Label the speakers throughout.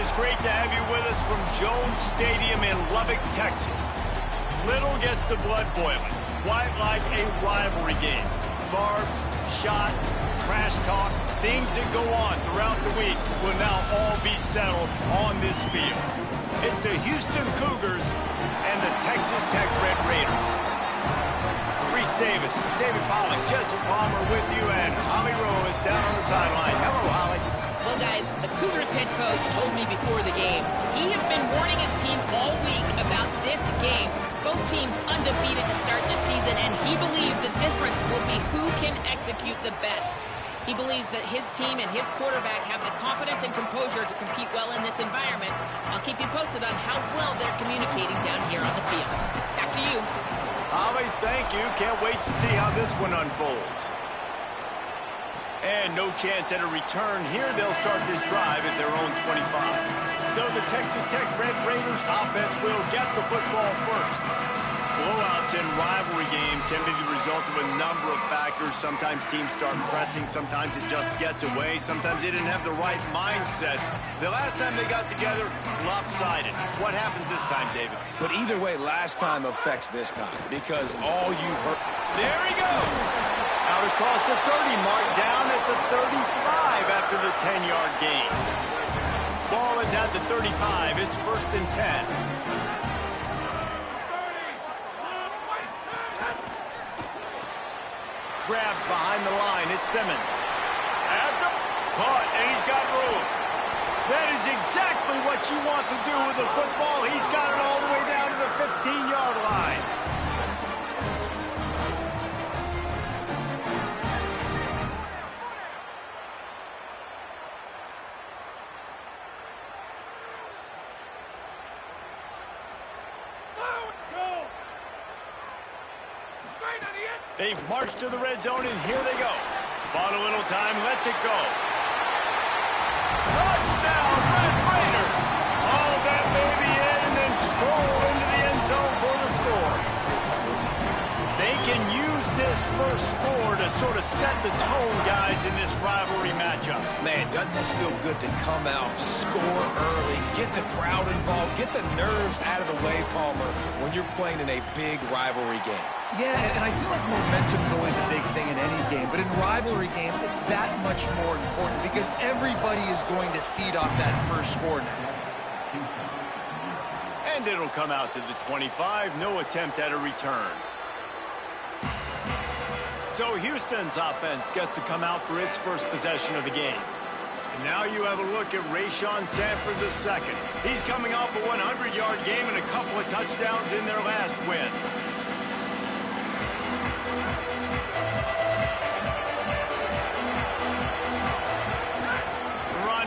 Speaker 1: It's great to have you with us from Jones Stadium in Lubbock, Texas. Little gets the blood boiling, quite like a rivalry game. Barbs, shots, trash talk, things that go on throughout the week will now all be settled on this field. It's the Houston Cougars and the Texas Tech Red Raiders. Reese Davis, David Pollack, Jesse Palmer with you, and Holly Rowe is down on the sideline. Hello, Holly.
Speaker 2: Well, guys, the Cougars head coach told me before the game he has been warning his team all week about this game. Both teams undefeated to start the season, and he believes the difference will be who can execute the best. He believes that his team and his quarterback have the confidence and composure to compete well in this environment. I'll keep you posted on how well they're communicating down here on the field. Back to you.
Speaker 1: Holly, thank you. Can't wait to see how this one unfolds. And no chance at a return here. They'll start this drive at their own 25. So the Texas Tech Red Raiders offense will get the football first. Blowouts in rivalry games tend to be the result of a number of factors. Sometimes teams start pressing. Sometimes it just gets away. Sometimes they didn't have the right mindset. The last time they got together, lopsided. What happens this time, David?
Speaker 3: But either way, last time affects this time because all you heard...
Speaker 1: There he goes! Out across the 30 mark, down at the 35 after the 10-yard gain. Ball is at the 35. It's 1st and 10. Grabbed behind the line. It's Simmons. At the caught, and he's got room. That is exactly what you want to do with the football. He's got it all the way down to the 15-yard line. They've marched to the red zone, and here they go. Bought a little time, lets it go. Touchdown, Red Raiders! All that baby in and then stroll into the end zone for the score. They can use this first score to sort of set the tone, guys, in this rivalry matchup.
Speaker 3: Man, doesn't this feel good to come out, score early, get the crowd involved, get the nerves out of the way, Palmer, when you're playing in a big rivalry game?
Speaker 4: Yeah, and I feel like momentum's always a big thing in any game, but in rivalry games, it's that much more important because everybody is going to feed off that first score now.
Speaker 1: And it'll come out to the 25, no attempt at a return. So Houston's offense gets to come out for its first possession of the game. And now you have a look at Rayshon Sanford II. He's coming off a 100-yard game and a couple of touchdowns in their last win.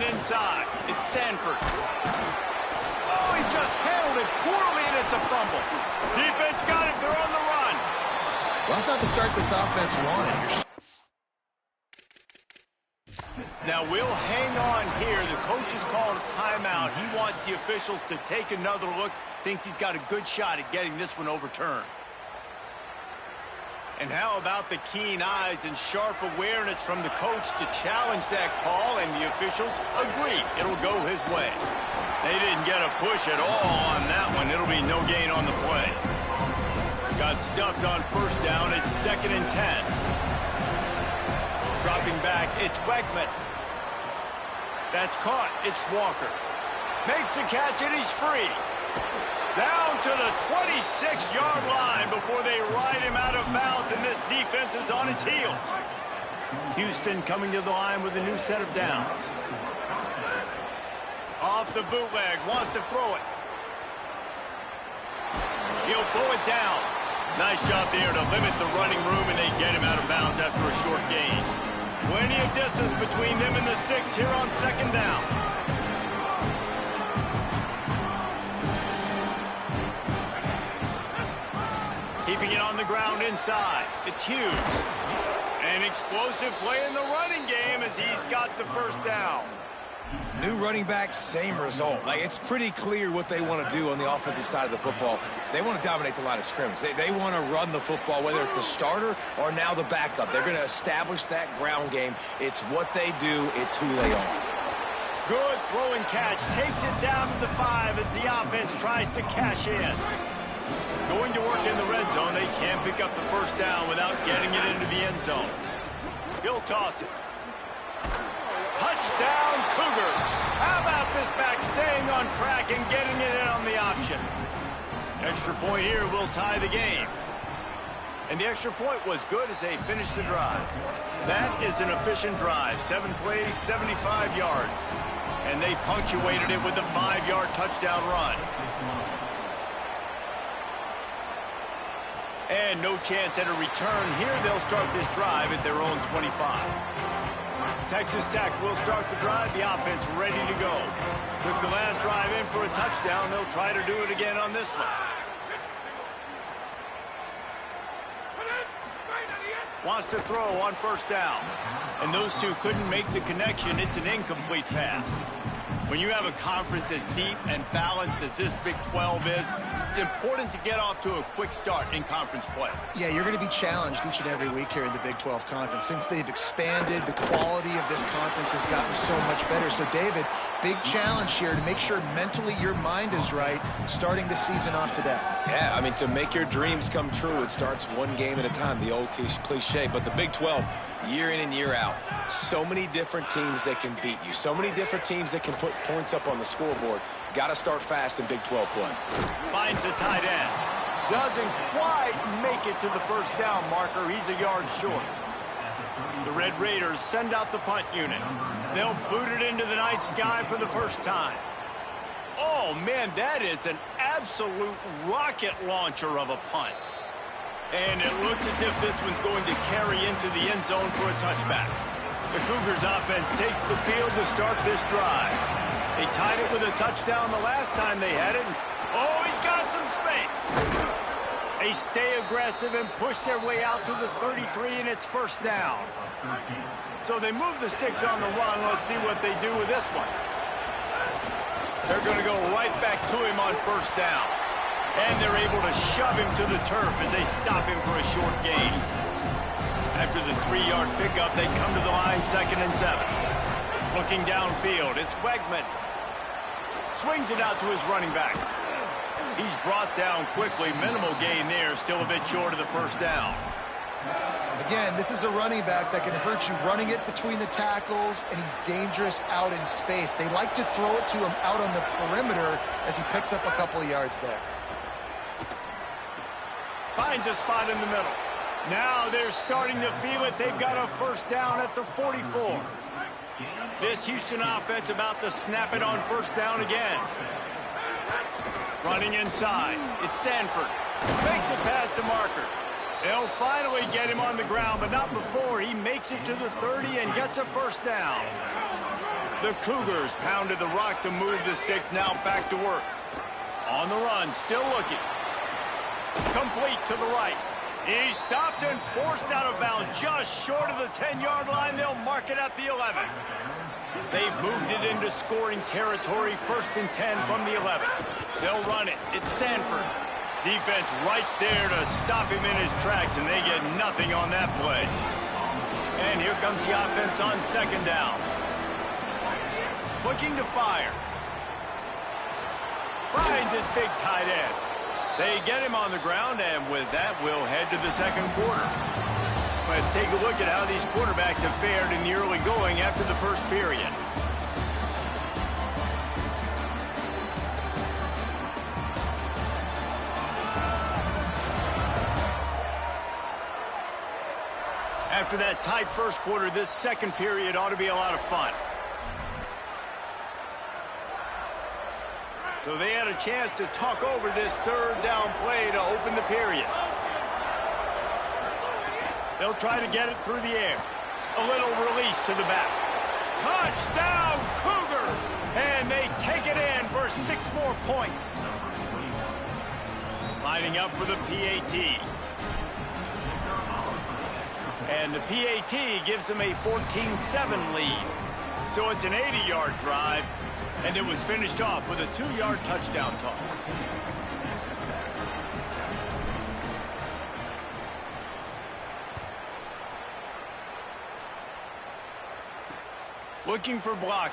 Speaker 1: Inside. It's Sanford. Oh, he just handled it poorly, and it's a fumble. Defense got it. They're on the run.
Speaker 4: Well, that's not the start this offense wanted.
Speaker 1: Now, we'll hang on here. The coach has called a timeout. He wants the officials to take another look. Thinks he's got a good shot at getting this one overturned. And how about the keen eyes and sharp awareness from the coach to challenge that call, and the officials agree it'll go his way. They didn't get a push at all on that one. It'll be no gain on the play. Got stuffed on first down. It's 2nd and 10. Dropping back, it's Wegman. That's caught. It's Walker. Makes the catch, and he's free. Down to the 26-yard line before they ride him out of bounds, and this defense is on its heels. Houston coming to the line with a new set of downs. Off the bootleg, wants to throw it. He'll pull it down. Nice job there to limit the running room, and they get him out of bounds after a short gain. Plenty of distance between them and the sticks here on 2nd down. Keeping it on the ground inside. It's Hughes. An explosive play in the running game as he's got the first down.
Speaker 3: New running back, same result. Like, it's pretty clear what they want to do on the offensive side of the football. They want to dominate the line of scrimmage. They want to run the football, whether it's the starter or now the backup. They're going to establish that ground game. It's what they do. It's who they are.
Speaker 1: Good throw and catch. Takes it down to the 5 as the offense tries to cash in. Going to work in the red zone. They can't pick up the first down without getting it into the end zone. He'll toss it. Touchdown, Cougars. How about this back staying on track and getting it in on the option? Extra point here will tie the game. And the extra point was good as they finished the drive. That is an efficient drive. 7 plays, 75 yards. And they punctuated it with a 5-yard touchdown run. And no chance at a return here. They'll start this drive at their own 25. Texas Tech will start the drive. The offense ready to go. Took the last drive in for a touchdown. They'll try to do it again on this one. Wants to throw on first down. And those two couldn't make the connection. It's an incomplete pass. When you have a conference as deep and balanced as this Big 12 is, it's important to get off to a quick start in conference play.
Speaker 4: Yeah, you're going to be challenged each and every week here in the Big 12 Conference. Since they've expanded, the quality of this conference has gotten so much better. So, David, big challenge here to make sure mentally your mind is right starting the season off today.
Speaker 3: Yeah, I mean, to make your dreams come true, it starts one game at a time, the old cliche. But the Big 12, year in and year out, so many different teams that can beat you, so many different teams that can put points up on the scoreboard. Got to start fast in Big 12 play.
Speaker 1: Finds the tight end. Doesn't quite make it to the first down marker. He's a yard short. The Red Raiders send out the punt unit. They'll boot it into the night sky for the first time. Oh, man, that is an absolute rocket launcher of a punt. And it looks as if this one's going to carry into the end zone for a touchback. The Cougars offense takes the field to start this drive. They tied it with a touchdown the last time they had it. Oh, he's got some space. They stay aggressive and push their way out to the 33, and it's first down. So they move the sticks on the run. Let's see what they do with this one. They're going to go right back to him on first down. And they're able to shove him to the turf as they stop him for a short gain. After the 3-yard pickup, they come to the line, 2nd and 7. Looking downfield, it's Wegman. Swings it out to his running back. He's brought down quickly. Minimal gain there, still a bit short of the first down.
Speaker 4: Again, this is a running back that can hurt you running it between the tackles, and he's dangerous out in space. They like to throw it to him out on the perimeter as he picks up a couple of yards there.
Speaker 1: Finds a spot in the middle. Now they're starting to feel it. They've got a first down at the 44. This Houston offense about to snap it on first down again. Running inside. It's Sanford. Makes it past the marker. They'll finally get him on the ground, but not before he makes it to the 30 and gets a first down. The Cougars pounded the rock to move the sticks, now back to work. On the run, still looking. Complete to the right. He's stopped and forced out of bounds just short of the 10-yard line. They'll mark it at the 11. They've moved it into scoring territory, 1st and 10 from the 11. They'll run it. It's Sanford. Defense right there to stop him in his tracks, and they get nothing on that play. And here comes the offense on 2nd down. Looking to fire. Finds his big tight end. They get him on the ground, and with that, we'll head to the 2nd quarter. Let's take a look at how these quarterbacks have fared in the early going after the first period. After that tight first quarter, this 2nd period ought to be a lot of fun. So they had a chance to talk over this 3rd down play to open the period. They'll try to get it through the air. A little release to the back. Touchdown, Cougars! And they take it in for 6 more points. Lining up for the PAT. And the PAT gives them a 14-7 lead. So it's an 80-yard drive. And it was finished off with a 2-yard touchdown toss. Looking for blockers.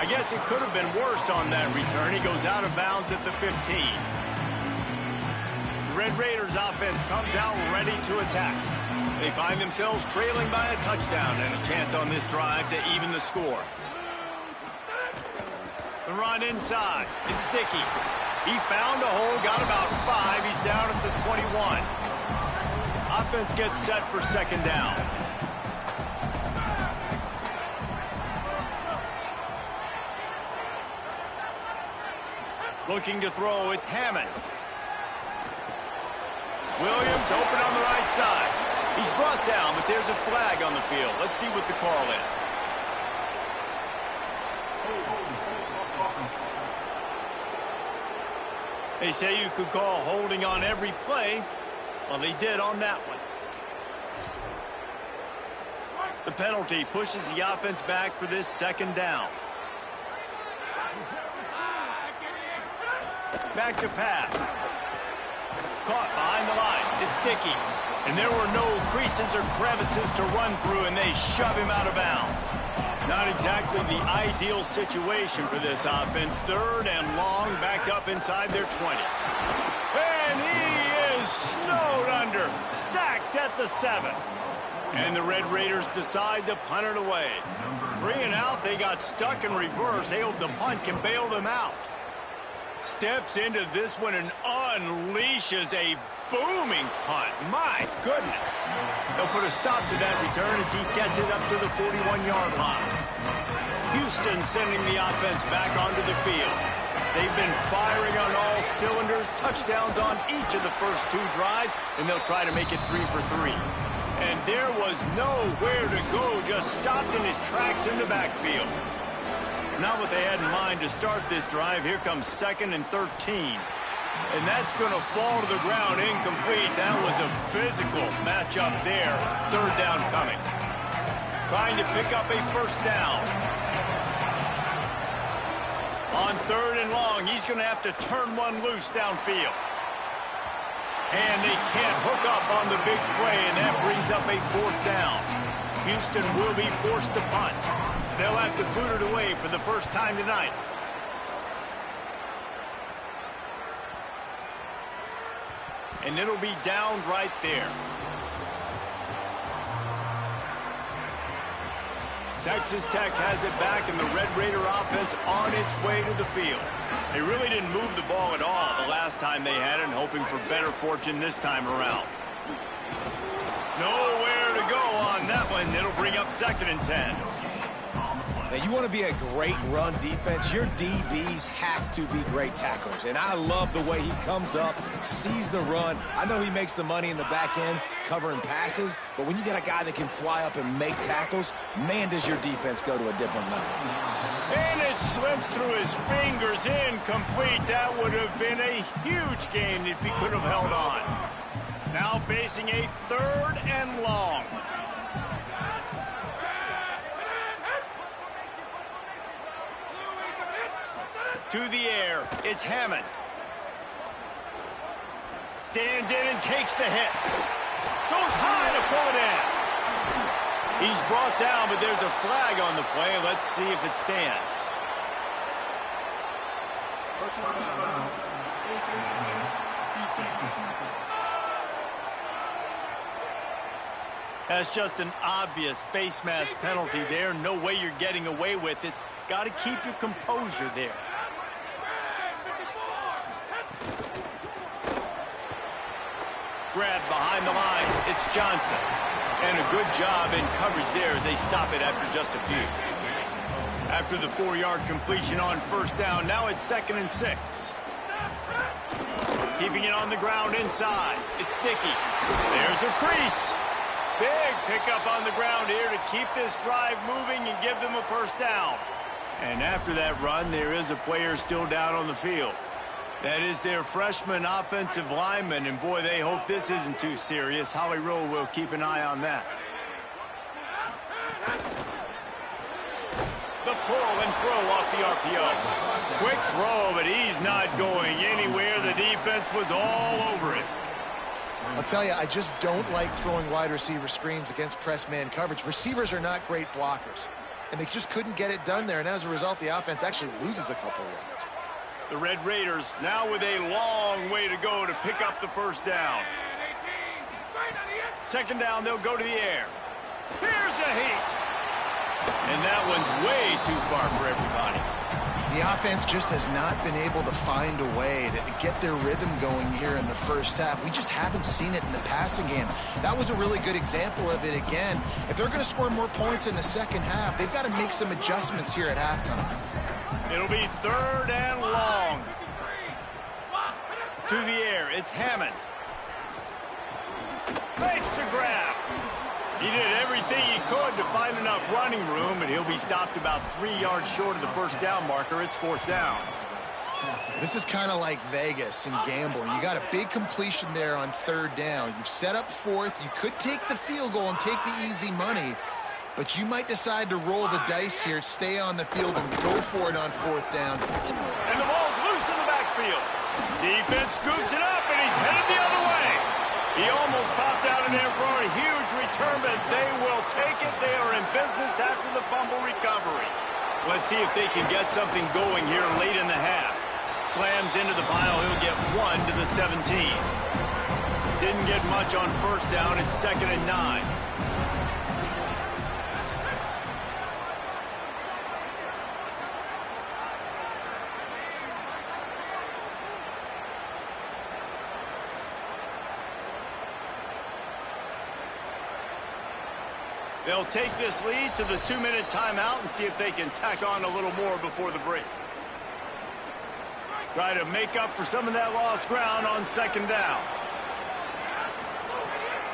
Speaker 1: I guess it could have been worse on that return. He goes out of bounds at the 15. The Red Raiders offense comes out ready to attack. They find themselves trailing by a touchdown and a chance on this drive to even the score. The run inside. It's Sticky. He found a hole, got about 5. He's down at the 21. Offense gets set for second down. Looking to throw, it's Hammond. Williams open on the right side. He's brought down, but there's a flag on the field. Let's see what the call is. They say you could call holding on every play. Well, they did on that one. The penalty pushes the offense back for this second down. Back to pass. Caught behind the line. It's Sticky. And there were no creases or crevices to run through, and they shove him out of bounds. Not exactly the ideal situation for this offense. Third and long, backed up inside their 20. And he is snowed under. Sacked at the 7. And the Red Raiders decide to punt it away. 3 and out, they got stuck in reverse. They hope the punt can bail them out. Steps into this one and unleashes a booming punt. My goodness. They'll put a stop to that return as he gets it up to the 41-yard line. Houston sending the offense back onto the field. They've been firing on all cylinders, touchdowns on each of the first 2 drives, and they'll try to make it 3 for 3. And there was nowhere to go, just stopped in his tracks in the backfield. Not what they had in mind to start this drive. Here comes 2nd and 13. And that's going to fall to the ground incomplete. That was a physical matchup there. 3rd down coming. Trying to pick up a first down. On 3rd and long, he's going to have to turn one loose downfield. And they can't hook up on the big play, and that brings up a 4th down. Houston will be forced to punt. They'll have to boot it away for the first time tonight. And it'll be downed right there. Texas Tech has it back, and the Red Raider offense on its way to the field. They really didn't move the ball at all the last time they had it, and hoping for better fortune this time around. Nowhere to go on that one. It'll bring up 2nd and 10.
Speaker 3: Now, you want to be a great run defense, your DBs have to be great tacklers. And I love the way he comes up, sees the run. I know he makes the money in the back end covering passes, but when you get a guy that can fly up and make tackles, man, does your defense go to a different level.
Speaker 1: And it slips through his fingers, incomplete. That would have been a huge gain if he could have held on. Now facing a 3rd and long. To the air, it's Hammond. Stands in and takes the hit. Goes high to pull it in. He's brought down, but there's a flag on the play. Let's see if it stands. That's just an obvious face mask penalty there. No way you're getting away with it. Got to keep your composure there. Grab behind the line. It's Johnson. And a good job in coverage there as they stop it after just a few. After the 4-yard completion on 1st down, now it's 2nd and 6. Keeping it on the ground inside. It's Sticky. There's a crease. Big pickup on the ground here to keep this drive moving and give them a first down. And after that run, there is a player still down on the field. That is their freshman offensive lineman, and boy, they hope this isn't too serious. Howie Rowe will keep an eye on that. The pull and throw off the RPO. Quick throw, but he's not going anywhere. The defense was all over it.
Speaker 4: I'll tell you, I just don't like throwing wide receiver screens against press man coverage. Receivers are not great blockers. and they just couldn't get it done there. And as a result, the offense actually loses a couple of yards.
Speaker 1: The Red Raiders now with a long way to go to pick up the first down. Second down, they'll go to the air. Here's a heat. And that one's way too far for everybody.
Speaker 4: The offense just has not been able to find a way to get their rhythm going here in the first half. We just haven't seen it in the passing game. That was a really good example of it again. If they're going to score more points in the second half, they've got to make some adjustments here at halftime.
Speaker 1: It'll be third and long. To the air, it's Hammond. Makes the grab. He did everything he could to find enough running room, and he'll be stopped about 3 yards short of the first down marker. It's fourth down.
Speaker 4: This is kind of like Vegas and gambling. You got a big completion there on third down. You've set up fourth. You could take the field goal and take the easy money, but you might decide to roll the dice here, stay on the field, and go for it on fourth down.
Speaker 1: And the ball's loose in the backfield. Defense scoops it up, and he's headed the other way. He almost popped out in there for a huge return, but they will take it. They are in business after the fumble recovery. Let's see if they can get something going here late in the half. Slams into the pile. He'll get 1 to the 17. Didn't get much on first down. It's 2nd and 9. They'll take this lead to the 2-minute timeout and see if they can tack on a little more before the break. Try to make up for some of that lost ground on second down.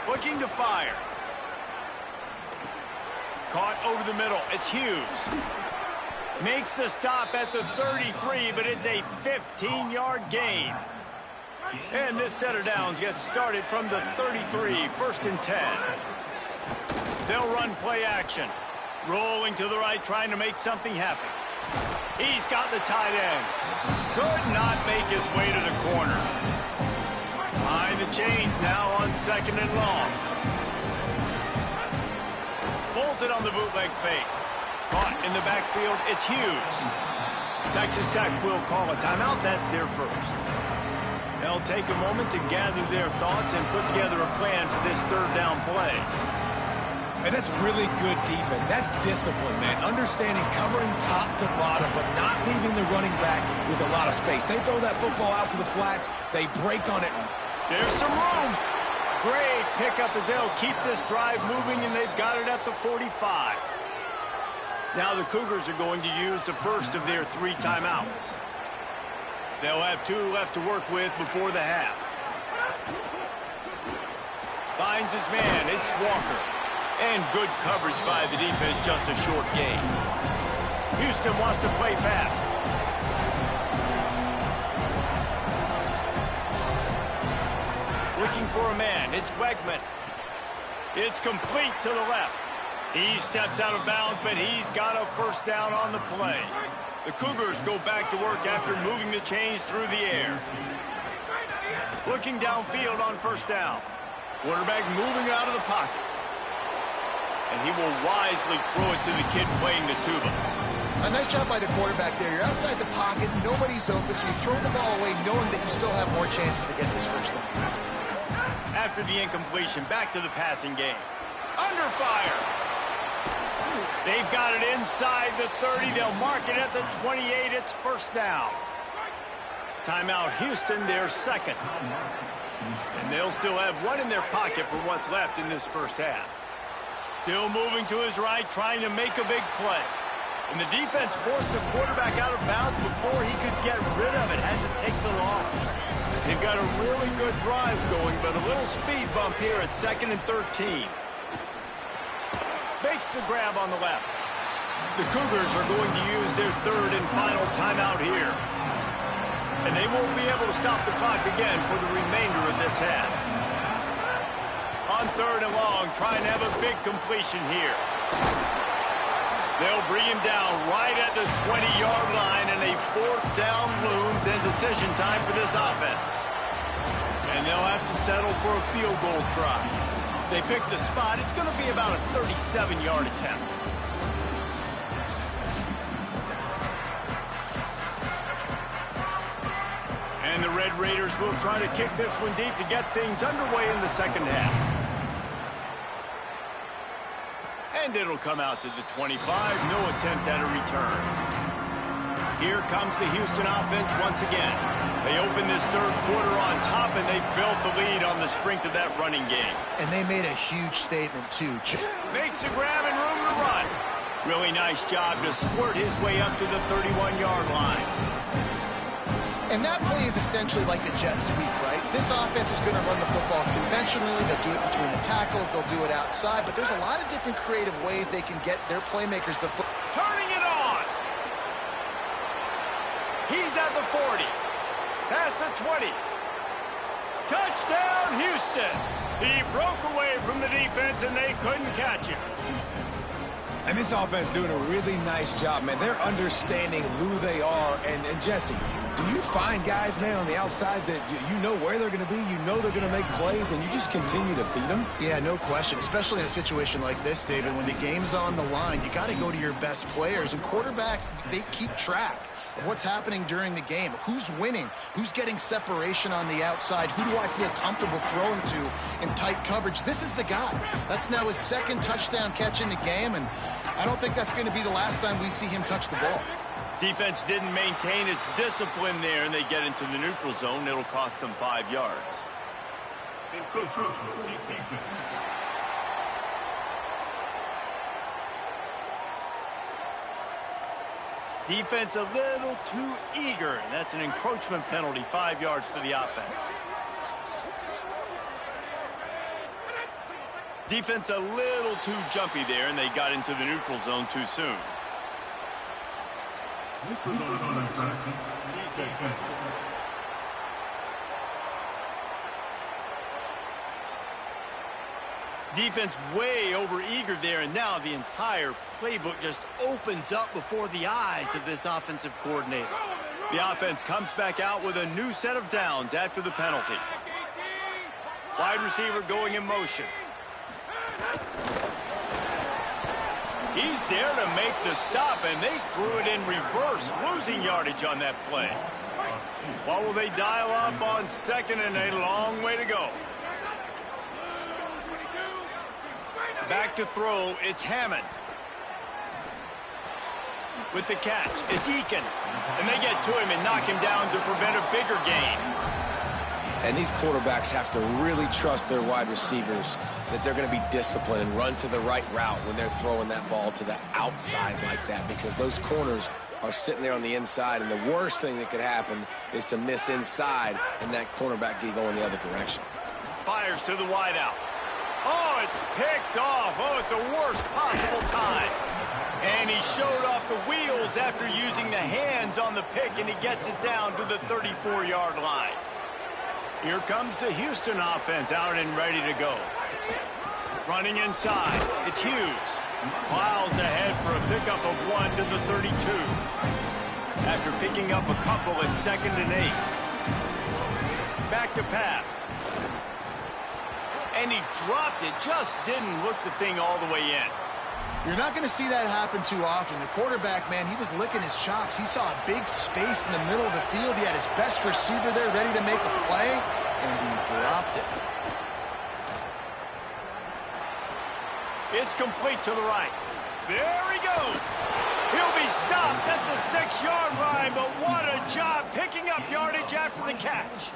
Speaker 1: Looking to fire. Caught over the middle. It's Hughes. Makes the stop at the 33, but it's a 15-yard gain. And this set of downs gets started from the 33, 1st and 10. They'll run play action. Rolling to the right, trying to make something happen. He's got the tight end. Could not make his way to the corner. Behind the chains now on 2nd and long. Bolted on the bootleg fake. Caught in the backfield, it's Hughes. Texas Tech will call a timeout. That's their first. They'll take a moment to gather their thoughts and put together a plan for this third down play.
Speaker 3: And that's really good defense. That's discipline, man. Understanding covering top to bottom, but not leaving the running back with a lot of space. They throw that football out to the flats. They break on it.
Speaker 1: There's some room. Great pickup as they'll keep this drive moving, and they've got it at the 45. Now the Cougars are going to use the first of their 3 timeouts. They'll have 2 left to work with before the half. Finds his man. It's Walker. And good coverage by the defense, just a short gain. Houston wants to play fast. Looking for a man. It's Wegman. It's complete to the left. He steps out of bounds, but he's got a first down on the play. The Cougars go back to work after moving the chains through the air. Looking downfield on first down. Quarterback moving out of the pocket. And he will wisely throw it to the kid playing the tuba.
Speaker 4: A nice job by the quarterback there. You're outside the pocket, nobody's open, so you throw the ball away knowing that you still have more chances to get this first down.
Speaker 1: After the incompletion, back to the passing game. Under fire. They've got it inside the 30. They'll mark it at the 28. It's first down. Timeout Houston, their second. And they'll still have 1 in their pocket for what's left in this first half. Still moving to his right, trying to make a big play. And the defense forced the quarterback out of bounds before he could get rid of it. Had to take the loss. They've got a really good drive going, but a little speed bump here at 2nd and 13. Makes the grab on the left. The Cougars are going to use their 3rd and final timeout here. And they won't be able to stop the clock again for the remainder of this half. On 3rd and long, trying to have a big completion here. They'll bring him down right at the 20-yard line, and a 4th down looms and decision time for this offense. And they'll have to settle for a field goal try. They pick the spot. It's going to be about a 37-yard attempt. And the Red Raiders will try to kick this one deep to get things underway in the second half. And it'll come out to the 25. No attempt at a return. Here comes the Houston offense once again. They open this third quarter on top, and they built the lead on the strength of that running game.
Speaker 4: And they made a huge statement, too.
Speaker 1: Makes a grab and room to run. Really nice job to squirt his way up to the 31-yard line.
Speaker 4: And that play is essentially like a jet sweep, right? This offense is going to run the football conventionally. They'll do it between the tackles. They'll do it outside. But there's a lot of different creative ways they can get their playmakers the football.
Speaker 1: Turning it on. He's at the 40. Past the 20. Touchdown, Houston. He broke away from the defense, and they couldn't catch him.
Speaker 3: And this offense doing a really nice job, man. They're understanding who they are. And Jesse, do you find guys, man, on the outside that you know where they're going to be, you know they're going to make plays, and you just continue to feed them?
Speaker 4: Yeah, no question, especially in a situation like this, David. When the game's on the line, you got to go to your best players. And quarterbacks, they keep track of what's happening during the game. Who's winning? Who's getting separation on the outside? Who do I feel comfortable throwing to in tight coverage? This is the guy. That's now his second touchdown catch in the game, and I don't think that's going to be the last time we see him touch the ball.
Speaker 1: Defense didn't maintain its discipline there, and they get into the neutral zone. It'll cost them 5 yards. Defense a little too eager, and that's an encroachment penalty, 5 yards for the offense. Defense a little too jumpy there, and they got into the neutral zone too soon. Neutral zone is on that track. Defense way over eager there, and now the entire playbook just opens up before the eyes of this offensive coordinator. The offense comes back out with a new set of downs after the penalty. Wide receiver going in motion. He's there to make the stop, and they threw it in reverse, losing yardage on that play. What will they dial up on 2nd and a long way to go? Back to throw, it's Hammond. With the catch, it's Eakin. And they get to him and knock him down to prevent a bigger gain.
Speaker 3: And these quarterbacks have to really trust their wide receivers that they're going to be disciplined and run to the right route when they're throwing that ball to the outside like that, because those corners are sitting there on the inside, and the worst thing that could happen is to miss inside and that cornerback get going the other direction.
Speaker 1: Fires to the wideout. Oh, it's picked off. Oh, at the worst possible time. And he showed off the wheels after using the hands on the pick, and he gets it down to the 34-yard line. Here comes the Houston offense out and ready to go. Running inside, it's Hughes. Miles ahead for a pickup of 1 to the 32. After picking up a couple at 2nd and 8. Back to pass. And he dropped it, just didn't look the thing all the way in.
Speaker 4: You're not going to see that happen too often. The quarterback, man, he was licking his chops. He saw a big space in the middle of the field. He had his best receiver there ready to make a play, and he dropped it.
Speaker 1: It's complete to the right. There he goes. He'll be stopped at the 6-yard line, but what a job picking up yardage after the catch.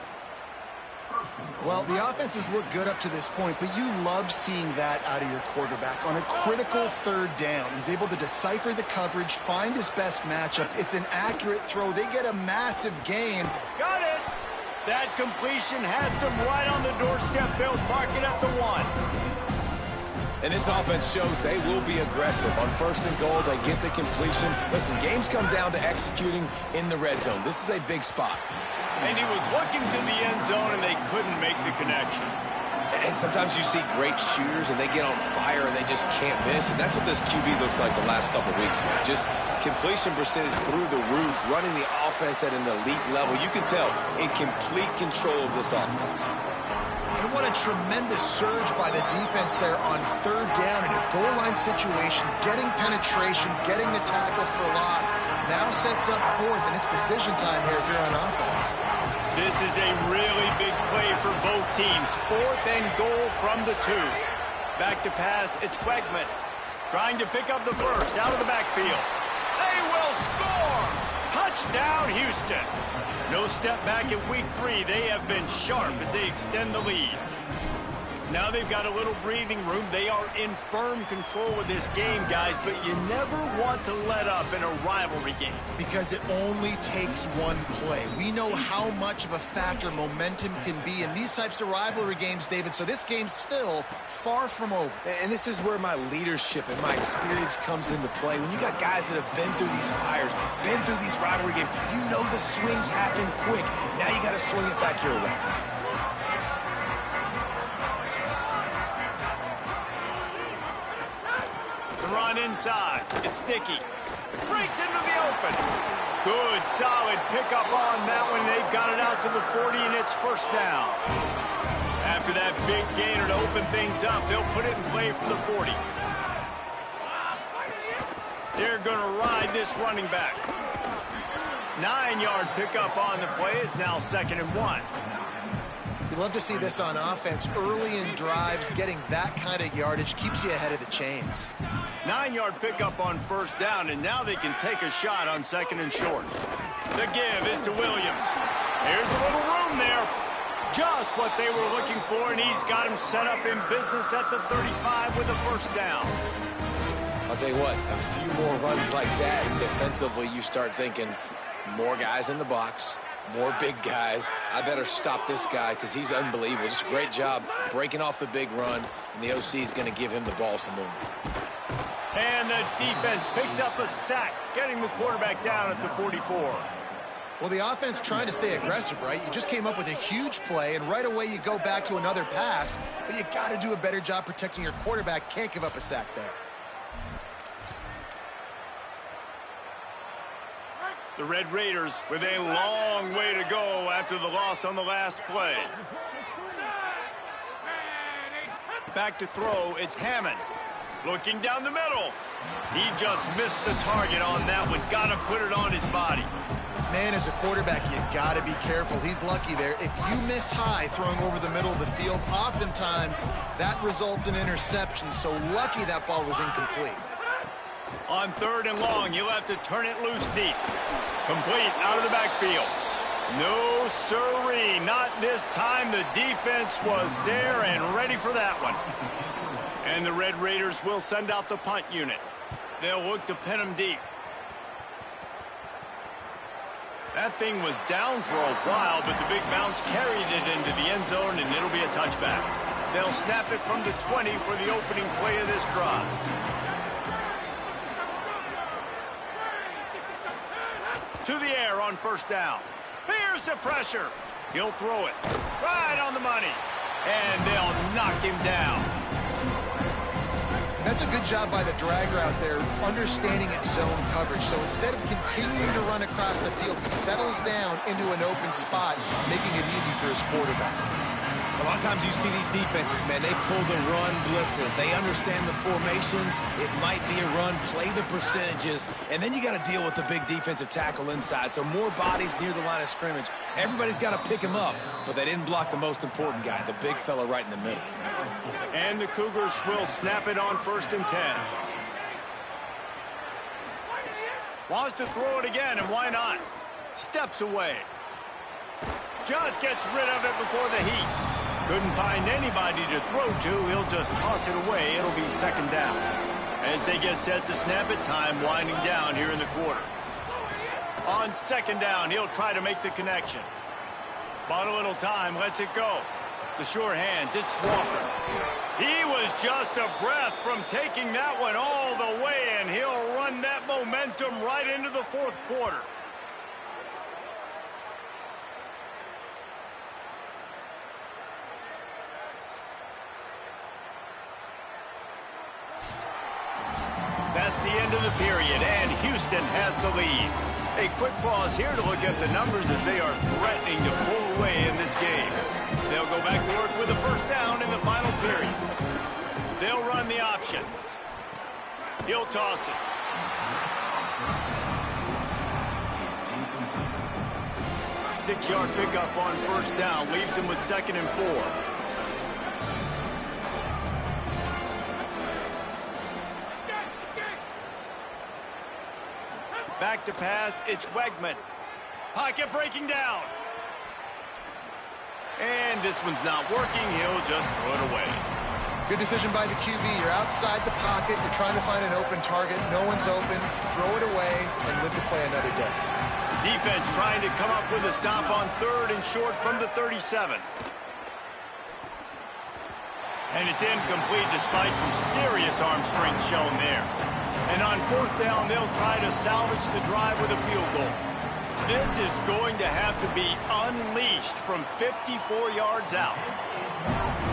Speaker 4: Well, the offenses look good up to this point, but you love seeing that out of your quarterback. On a critical 3rd down, he's able to decipher the coverage, find his best matchup. It's an accurate throw. They get a massive gain.
Speaker 1: Got it. That completion has them right on the doorstep. They'll mark it at the 1.
Speaker 3: And this offense shows they will be aggressive. On 1st and goal, they get the completion. Listen, games come down to executing in the red zone. This is a big spot.
Speaker 1: And he was looking to the end zone, and they couldn't make the connection.
Speaker 3: And sometimes you see great shooters, and they get on fire, and they just can't miss. And that's what this QB looks like the last couple weeks, man. Just completion percentage through the roof, running the offense at an elite level. You can tell in complete control of this offense.
Speaker 4: And what a tremendous surge by the defense there on 3rd down in a goal line situation, getting penetration, getting the tackle for loss. Now sets up 4th, and it's decision time here if you're on offense.
Speaker 1: This is a really big play for both teams. 4th and goal from the 2. Back to pass, it's Quegman. Trying to pick up the first out of the backfield. They will score! Touchdown, Houston. No step back in week 3. They have been sharp as they extend the lead. Now they've got a little breathing room. They are in firm control of this game, guys, but you never want to let up in a rivalry game.
Speaker 4: Because it only takes one play. We know how much of a factor momentum can be in these types of rivalry games, David, so this game's still far from over.
Speaker 3: And this is where my leadership and my experience comes into play. When you got guys that have been through these fires, been through these rivalry games, you know the swings happen quick. Now you got to swing it back your way.
Speaker 1: Run inside. It's Dickey. Breaks into the open. Good, solid pickup on that one. They've got it out to the 40, and it's first down. After that big gainer to open things up, they'll put it in play from the 40. They're going to ride this running back. 9-yard pickup on the play. It's now 2nd and 1.
Speaker 4: You love to see this on offense. Early in drives, getting that kind of yardage keeps you ahead of the chains.
Speaker 1: 9-yard pickup on first down, and now they can take a shot on 2nd and short. The give is to Williams. There's a little room there. Just what they were looking for, and he's got him set up in business at the 35 with a first down.
Speaker 3: I'll tell you what, a few more runs like that, and defensively you start thinking more guys in the box, more big guys. I better stop this guy because he's unbelievable. Just a great job breaking off the big run, and the OC is going to give him the ball some more.
Speaker 1: And the defense picks up a sack, getting the quarterback down at the 44.
Speaker 4: Well, the offense trying to stay aggressive, right? You just came up with a huge play, and right away you go back to another pass, but you got to do a better job protecting your quarterback. Can't give up a sack there.
Speaker 1: The Red Raiders with a long way to go after the loss on the last play. Back to throw, it's Hammond. Looking down the middle. He just missed the target on that one. Got to put it on his body.
Speaker 4: Man, as a quarterback, you got to be careful. He's lucky there. If you miss high throwing over the middle of the field, oftentimes that results in interception. So lucky that ball was incomplete.
Speaker 1: On 3rd and long, you'll have to turn it loose deep. Complete out of the backfield. No siree, not this time. The defense was there and ready for that one. And the Red Raiders will send out the punt unit. They'll look to pin them deep. That thing was down for a while, but the big bounce carried it into the end zone, and it'll be a touchback. They'll snap it from the 20 for the opening play of this drive. To the air on first down. Here's the pressure. He'll throw it right on the money. And they'll knock him down.
Speaker 4: That's a good job by the drag route there, understanding its zone coverage. So instead of continuing to run across the field, he settles down into an open spot, making it easy for his quarterback.
Speaker 3: A lot of times you see these defenses, man, they pull the run blitzes. They understand the formations. It might be a run, play the percentages, and then you got to deal with the big defensive tackle inside. So more bodies near the line of scrimmage. Everybody's got to pick him up, but they didn't block the most important guy, the big fella right in the middle.
Speaker 1: And the Cougars will snap it on 1st and 10. Wants to throw it again, and why not? Steps away. Just gets rid of it before the heat. Couldn't find anybody to throw to. He'll just toss it away. It'll be 2nd down. As they get set to snap it, time winding down here in the quarter. On 2nd down, he'll try to make the connection. Bought a little time, lets it go. The sure hands, it's Walker. He was just a breath from taking that one all the way, and he'll run that momentum right into the 4th quarter. That's the end of the period, and Houston has the lead. A quick pause here to look at the numbers as they are threatening to pull away in this game. They'll go back to work with a first down in the final period. They'll run the option. He'll toss it. 6-yard pickup on first down. Leaves him with 2nd and 4. Back to pass, it's Wegman. Pocket breaking down. And this one's not working. He'll just throw it away.
Speaker 4: Good decision by the QB. You're outside the pocket. You're trying to find an open target. No one's open. Throw it away and live to play another day.
Speaker 1: Defense trying to come up with a stop on 3rd and short from the 37. And it's incomplete despite some serious arm strength shown there. And on 4th down, they'll try to salvage the drive with a field goal. This is going to have to be unleashed from 54 yards out.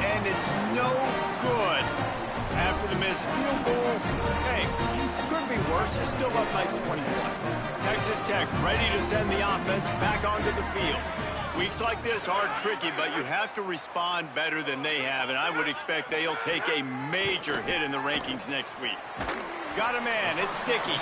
Speaker 1: And it's no good. After the missed field goal, hey, could be worse. They're still up by 21. Texas Tech ready to send the offense back onto the field. Weeks like this are tricky, but you have to respond better than they have, and I would expect they'll take a major hit in the rankings next week. Got a man. It's Dickey.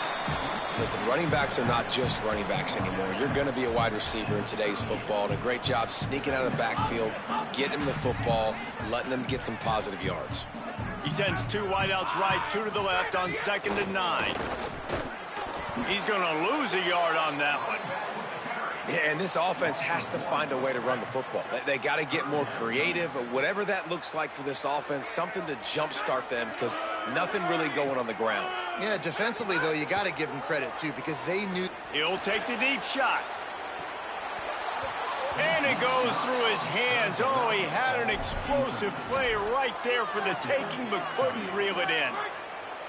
Speaker 3: Listen, running backs are not just running backs anymore. You're going to be a wide receiver in today's football, and a great job sneaking out of the backfield, getting the football, letting them get some positive yards.
Speaker 1: He sends 2 wideouts right, 2 to the left on 2nd and 9. He's going to lose a yard on that one.
Speaker 3: Yeah, and this offense has to find a way to run the football. They got to get more creative, or whatever that looks like for this offense, something to jumpstart them, because nothing really going on the ground.
Speaker 4: Yeah, defensively, though, you got to give them credit, too, because they knew.
Speaker 1: He'll take the deep shot. And it goes through his hands. Oh, he had an explosive play right there for the taking, but couldn't reel it in.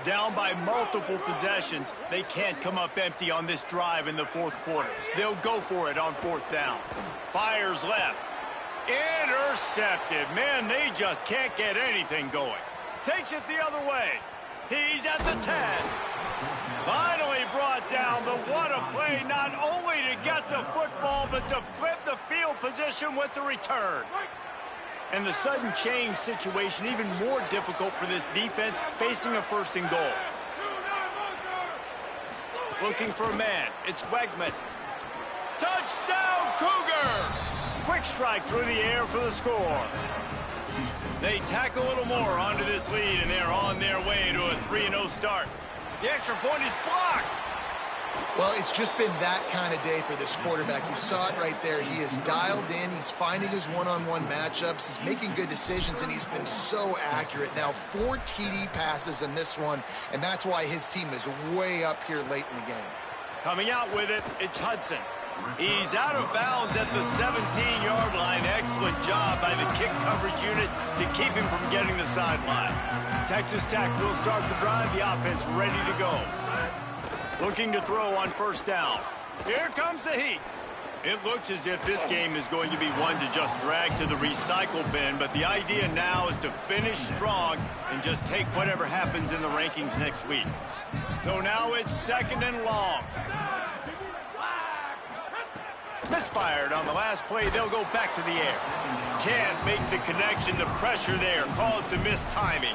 Speaker 1: Down by multiple possessions. They can't come up empty on this drive in the 4th quarter. They'll go for it on 4th down. Fires left. Intercepted. Man, they just can't get anything going. Takes it the other way. He's at the 10. Finally brought down, but what a play, not only to get the football, but to flip the field position with the return. And the sudden change situation even more difficult for this defense facing a 1st and goal. Looking for a man. It's Wegman. Touchdown, Cougars! Quick strike through the air for the score. They tack a little more onto this lead, and they're on their way to a 3-0 start. The extra point is blocked.
Speaker 4: Well, it's just been that kind of day for this quarterback. You saw it right there. He is dialed in. He's finding his one-on-one matchups. He's making good decisions, and he's been so accurate. Now, 4 TD passes in this one, and that's why his team is way up here late in the game.
Speaker 1: Coming out with it, it's Hudson. He's out of bounds at the 17-yard line. Excellent job by the kick coverage unit to keep him from getting the sideline. Texas Tech will start the drive. The offense ready to go. Looking to throw on 1st down. Here comes the heat. It looks as if this game is going to be one to just drag to the recycle bin, but the idea now is to finish strong and just take whatever happens in the rankings next week. So now it's 2nd and long. Misfired on the last play. They'll go back to the air. Can't make the connection. The pressure there caused the missed timing.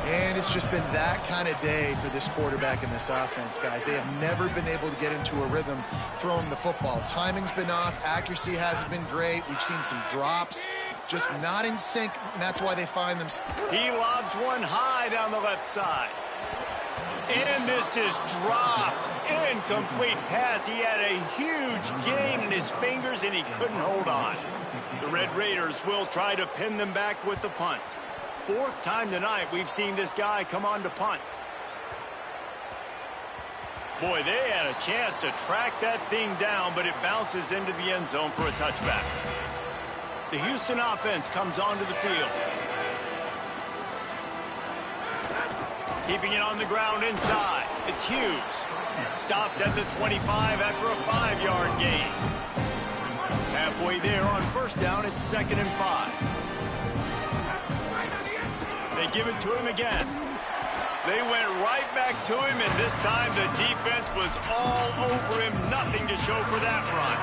Speaker 4: And it's just been that kind of day for this quarterback and this offense, guys. They have never been able to get into a rhythm throwing the football. Timing's been off. Accuracy hasn't been great. We've seen some drops. Just not in sync, and that's why they find them.
Speaker 1: He lobs one high down the left side. And this is dropped. Incomplete pass. He had a huge gain in his fingers, and he couldn't hold on. The Red Raiders will try to pin them back with the punt. 4th time tonight we've seen this guy come on to punt. Boy, they had a chance to track that thing down, but it bounces into the end zone for a touchback. The Houston offense comes onto the field. Keeping it on the ground inside. It's Hughes. Stopped at the 25 after a 5-yard gain. Halfway there on 1st down, it's 2nd and 5. They give it to him again. They went right back to him, and this time the defense was all over him. Nothing to show for that run.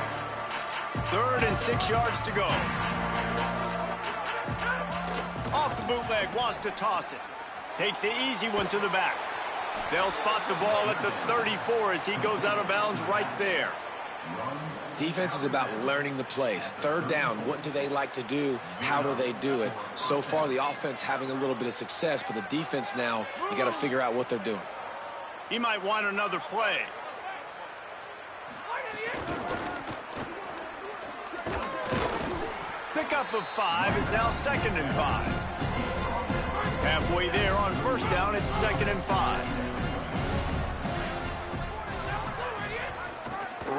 Speaker 1: 3rd and 6 yards to go. Off the bootleg, wants to toss it. Takes the easy one to the back. They'll spot the ball at the 34 as he goes out of bounds right there.
Speaker 3: Defense is about learning the plays. Third down, what do they like to do? How do they do it? So far, the offense having a little bit of success, but the defense now, you got to figure out what they're doing.
Speaker 1: He might want another play. Pickup of 5 is now 2nd and 5. Halfway there on first down, it's 2nd and 5.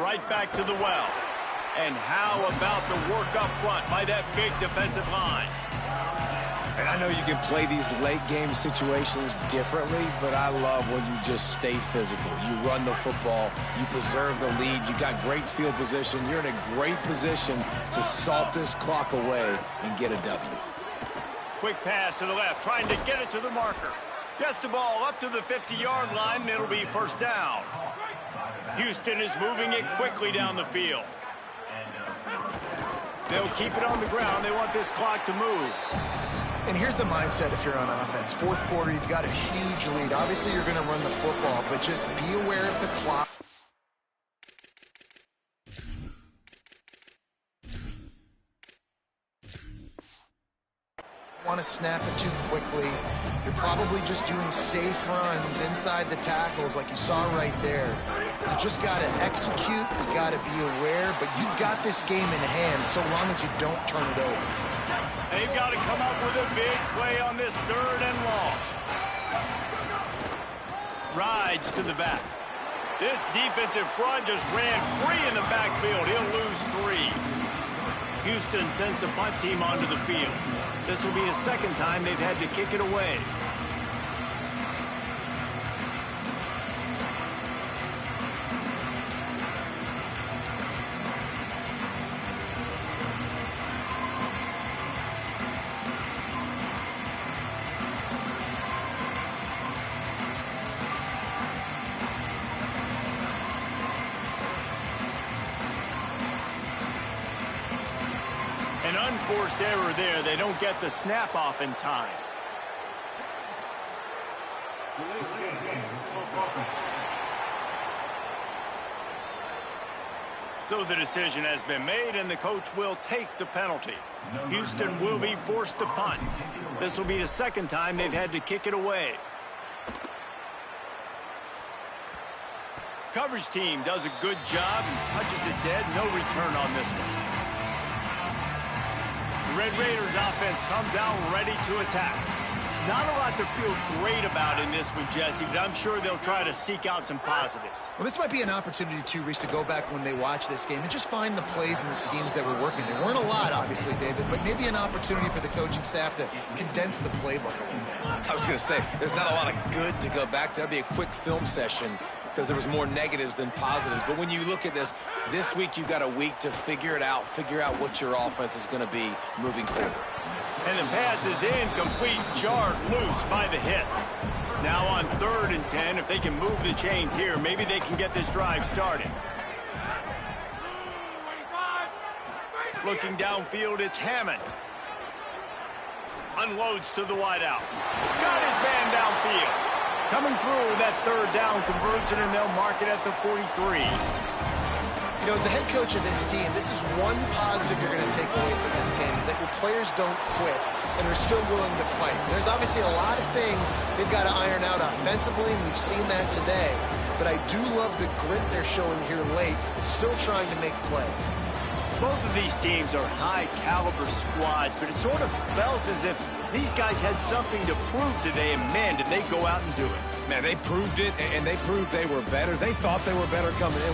Speaker 1: Right back to the well. And how about the work up front by that big defensive line?
Speaker 3: And I know you can play these late game situations differently, but I love when you just stay physical. You run the football, you preserve the lead, you got great field position. You're in a great position to salt this clock away and get a W.
Speaker 1: Quick pass to the left, trying to get it to the marker. Gets the ball up to the 50-yard line, and it'll be first down. Houston is moving it quickly down the field. They'll keep it on the ground. They want this clock to move.
Speaker 4: And here's the mindset if you're on offense. Fourth quarter, you've got a huge lead. Obviously, you're going to run the football, but just be aware of the clock. Want to snap it too quickly. You're probably just doing safe runs inside the tackles like you saw right there. You just got to execute. You got to be aware, but you've got this game in hand so long as you don't turn it over.
Speaker 1: They've got to come up with a big play on this 3rd and long. Rides to the back. This defensive front just ran free in the backfield. He'll lose 3. Houston sends the punt team onto the field. This will be the 2nd time they've had to kick it away. An unforced error there. They don't get the snap off in time. So the decision has been made, and the coach will take the penalty. Houston will be forced to punt. This will be the 2nd time they've had to kick it away. Coverage team does a good job and touches it dead. No return on this one. Red Raiders offense comes out ready to attack. Not a lot to feel great about in this one, Jesse, but I'm sure they'll try to seek out some positives.
Speaker 4: Well, this might be an opportunity, too, Reese, to go back when they watch this game and just find the plays and the schemes that were working. There weren't a lot, obviously, David, but maybe an opportunity for the coaching staff to condense the playbook a little bit.
Speaker 3: I was going to say, there's not a lot of good to go back to. That'd be a quick film session because there was more negatives than positives. But when you look at this week you've got a week to figure it out, figure out what your offense is going to be moving forward.
Speaker 1: And the pass is incomplete, jarred loose by the hit. Now on 3rd and 10, if they can move the chains here, maybe they can get this drive started. Looking downfield, it's Hammond. Unloads to the wideout. Got his man downfield. Coming through that 3rd down conversion, and they'll mark it at the 43.
Speaker 4: You know, as the head coach of this team, this is one positive you're going to take away from this game, is that your players don't quit and are still willing to fight. There's obviously a lot of things they've got to iron out offensively, and we've seen that today. But I do love the grit they're showing here late, still trying to make plays.
Speaker 1: Both of these teams are high-caliber squads, but it sort of felt as if these guys had something to prove today, and man, did they go out and do it.
Speaker 3: Man, they proved it, and they proved they were better. They thought they were better coming in.